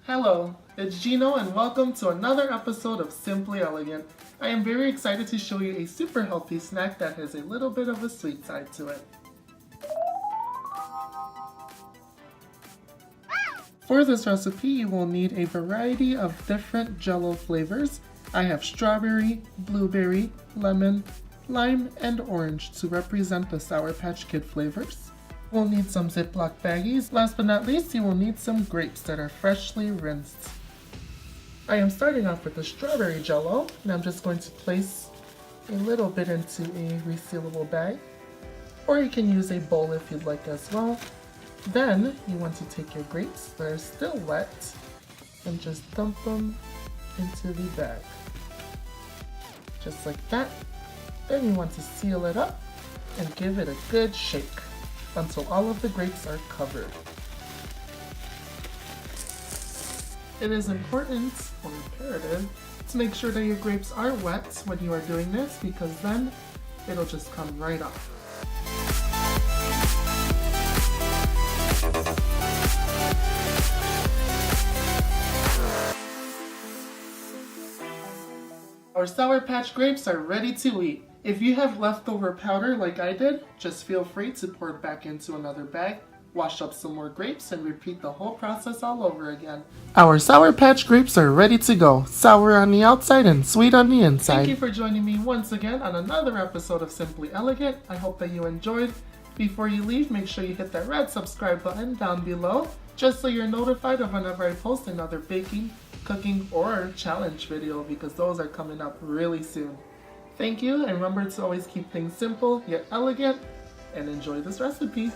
Hello, it's Gino and welcome to another episode of Simply Elegant. I am very excited to show you a super healthy snack that has a little bit of a sweet side to it. For this recipe, you will need a variety of different Jell-o flavors. I have strawberry, blueberry, lemon, lime, and orange to represent the Sour Patch Kid flavors. We'll need some Ziploc baggies. Last but not least, you will need some grapes that are freshly rinsed. I am starting off with the strawberry Jell-o, and I'm just going to place a little bit into a resealable bag, or you can use a bowl if you'd like as well. Then you want to take your grapes that are still wet and just dump them into the bag. Just like that. Then you want to seal it up and give it a good shake until all of the grapes are covered. It is important or imperative to make sure that your grapes are wet when you are doing this, because then it'll just come right off. Our Sour Patch grapes are ready to eat. If you have leftover powder like I did, just feel free to pour it back into another bag, wash up some more grapes, and repeat the whole process all over again. Our Sour Patch grapes are ready to go. Sour on the outside and sweet on the inside. Thank you for joining me once again on another episode of Simply Elegant. I hope that you enjoyed. Before you leave, make sure you hit that red subscribe button down below, just so you're notified of whenever I post another baking, cooking, or challenge video, because those are coming up really soon. Thank you, and remember to always keep things simple yet elegant, and enjoy this recipe.